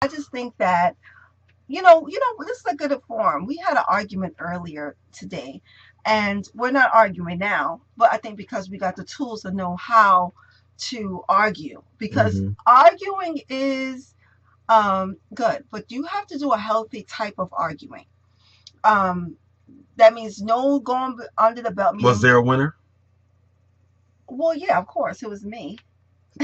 I just think that this is a good forum. We had an argument earlier today, and we're not arguing now, but I think because we got the tools to know how to argue, because Hmm. arguing is good, but you have to do a healthy type of arguing. Um, that means no going under the belt, Was meaning, there a winner? well, yeah, of course, it was me.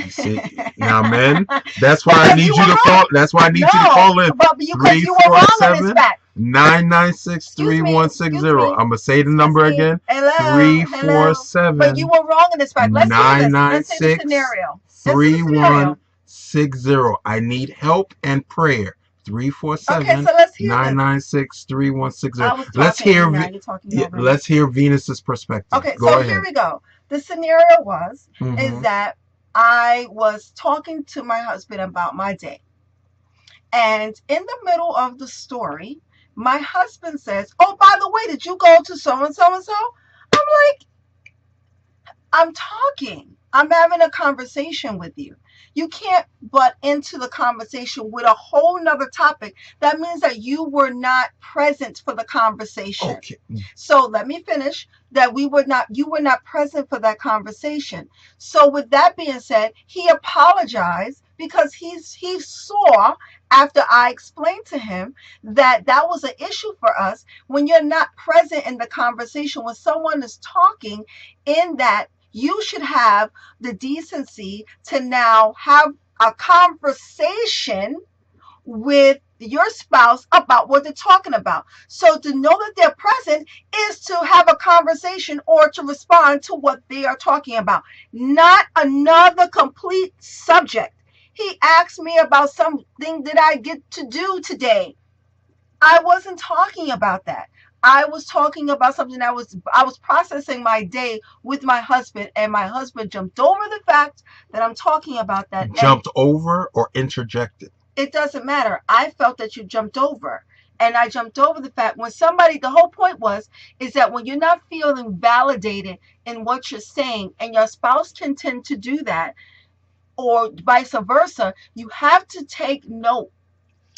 You see, now, men, that's why I Because need you you to were wrong. call. That's why I need you to No, call in but because three you were four wrong on this seven fact. 996 Excuse three me, one six excuse zero. me, I'm gonna say the excuse number me. again: Hello, three four hello. But you seven were wrong in this fact. Let's hear nine this. nine Let's hear the six scenario. Let's hear the three one scenario. six zero. I need help and prayer. Three four Okay, seven so let's hear nine this. nine six three one six zero. I was talking, now you're talking over me. Let's hear Venus's perspective. Okay, Go so here ahead. we go. The scenario was is Mm-hmm. that I was talking to my husband about my day. And in the middle of the story, my husband says, "Oh, by the way, did you go to so and so and so?" I'm like, I'm talking. I'm having a conversation with you. You can't butt into the conversation with a whole nother topic. That means that you were not present for the conversation. Okay. So let me finish that you were not present for that conversation. So with that being said, he apologized because he saw after I explained to him that that was an issue for us when you're not present in the conversation when someone is talking in that you should have the decency to now have a conversation with your spouse about what they're talking about. So to know that they're present is to have a conversation or to respond to what they are talking about, not another complete subject. He asked me about something that I get to do today. I wasn't talking about that. I was talking about something I was processing my day with my husband, and my husband jumped over the fact that I'm talking about that, and Jumped over or interjected? it doesn't matter. I felt that you jumped over. And I jumped over the fact when somebody, the whole point was, is that when you're not feeling validated in what you're saying, and your spouse can tend to do that, or vice versa, you have to take note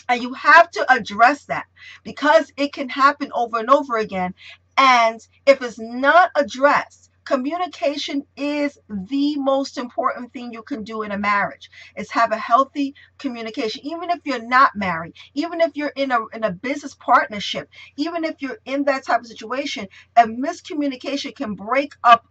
and you have to address that because it can happen over and over again. And if it's not addressed, communication is the most important thing you can do in a marriage is have a healthy communication. Even if you're not married, even if you're in a business partnership, even if you're in that type of situation, a miscommunication can break up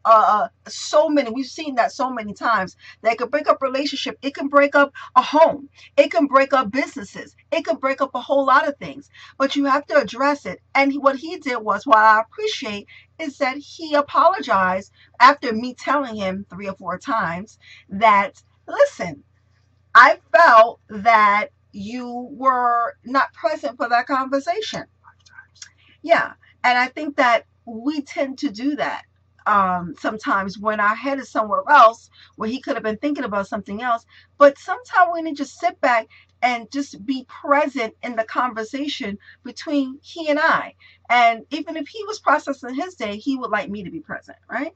so many, we've seen that so many times, that can break up relationship, it can break up a home, it can break up businesses. It can break up a whole lot of things, but you have to address it. And what he did was, what I appreciate is that he apologized after me telling him 3 or 4 times that, listen, I felt that you were not present for that conversation. Yeah. And I think that we tend to do that sometimes when our head is somewhere else where he could have been thinking about something else. But sometimes we need to sit back and just be present in the conversation between he and I. And even if he was processing his day, he would like me to be present, right?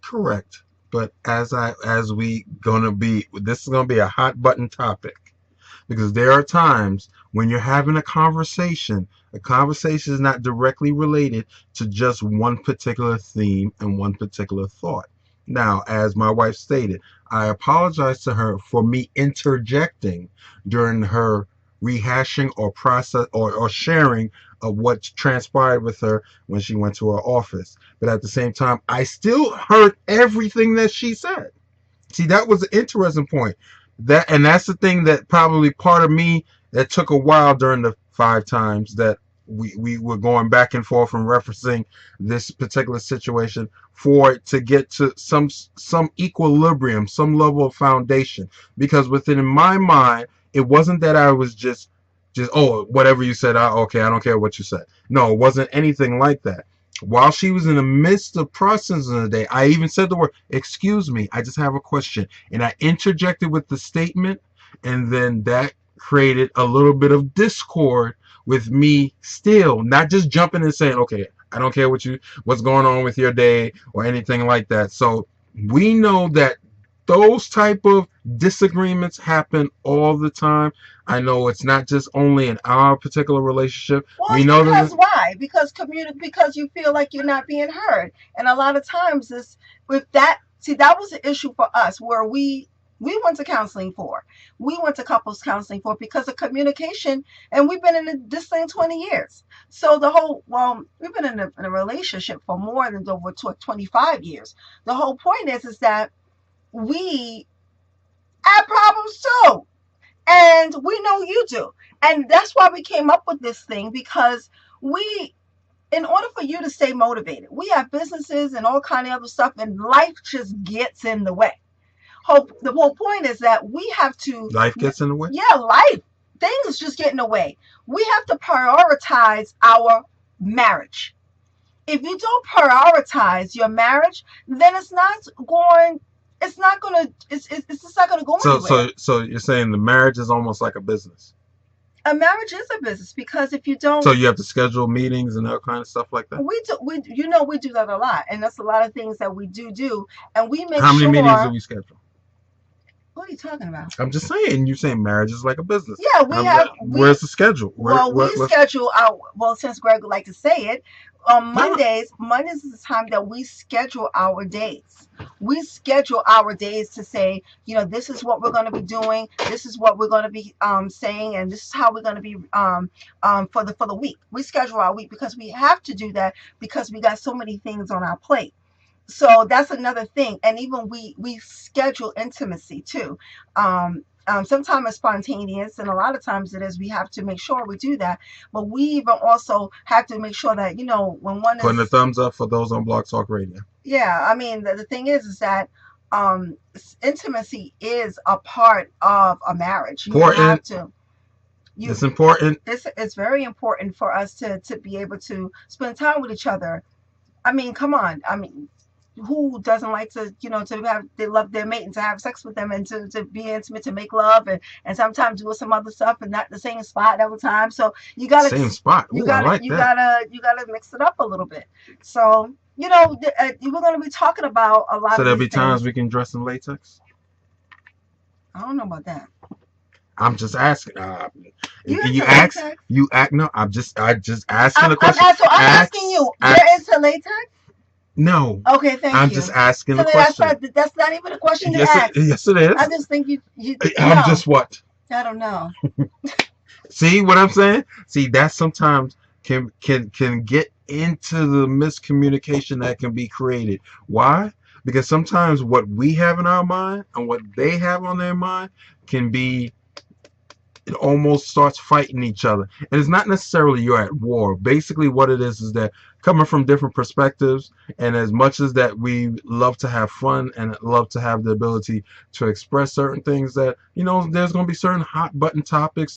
Correct. But as we gonna be, this is gonna be a hot button topic because there are times when you're having a conversation is not directly related to just one particular theme and one particular thought. Now, as my wife stated, I apologize to her for me interjecting during her rehashing or process or sharing of what transpired with her when she went to her office. But at the same time, I still heard everything that she said. See, that was an interesting point. That's the thing that probably part of me that took a while during the 5 times that we were going back and forth and referencing this particular situation for it to get to some equilibrium, some level of foundation. Because within my mind, it wasn't that I was just oh, whatever you said, okay, I don't care what you said. No, it wasn't anything like that. While she was in the midst of processing the day, I even said the word, "Excuse me, I just have a question." And I interjected with the statement, and then that created a little bit of discord with me still, not just jumping and saying, "Okay, I don't care what's going on with your day or anything like that." So we know that those type of disagreements happen all the time. I know it's not just only in our particular relationship. Well, We it's know because that. why? Because you feel like you're not being heard, and a lot of times this with that. See, that was an issue for us where we went to counseling for. We went to couples counseling for because of communication, and we've been in this thing 20 years. So we've been in a relationship for more than over 25 years. The whole point is that we have problems too. And we know you do. And that's why we came up with this thing because we in order for you to stay motivated, we have businesses and all kind of other stuff and life just gets in the way. The whole point is that we have to Life gets in the way. yeah, life things just get in the way. We have to prioritize our marriage. If you don't prioritize your marriage, then it's just not gonna go So anywhere. so so you're saying the marriage is almost like a business. A marriage is a business because if you So don't you have to schedule meetings and that kind of stuff like that. we do that a lot, and that's a lot of things that we do, and we make How many meetings do sure. we schedule? What are you talking about? I'm just saying. You're saying marriage is like a business. Yeah, Where's the schedule? we What's schedule our since Greg would like to say it on no, no. Mondays is the time that we schedule our days. We schedule our days to say, this is what we're going to be doing, this is what we're going to be saying, and this is how we're going to be for the week. We schedule our week because we have to do that because we got so many things on our plate. So that's another thing, and even we schedule intimacy too. Sometimes it's spontaneous, and a lot of times it is. We have to make sure we do that, but we even also have to make sure that when one Putting a is. thumbs up for those on Blog Talk Radio. Yeah, I mean the thing is that um, intimacy is a part of a marriage. You have Important. to. It's You important. it's very important for us to be able to spend time with each other. I mean, come on. I mean, who doesn't like to have they love their mate and to have sex with them and to be intimate, to make love, and sometimes do some other stuff and not the same spot every time. So you gotta Same spot. you Ooh, I gotta like you that. gotta you gotta mix it up a little bit. So we're gonna be talking about a lot So of there'll these be times things. we can dress in latex. I don't know about that. I'm just asking. You You into ask. latex? You act. No, I just asking a question. I'm asking you. You're Ask. into latex? No, Okay, thank I'm you. just asking So a question. that's not even a question to Yes, ask. yes, it I is. just think you I'm no. just what? I don't know. See what I'm saying? See, that sometimes can get into the miscommunication that can be created. Why? Because sometimes what we have in our mind and what they have on their mind can be, it almost starts fighting each other. And it's not necessarily you're at war. Basically what it is that coming from different perspectives, and as much as that we love to have fun and love to have the ability to express certain things, that there's going to be certain hot button topics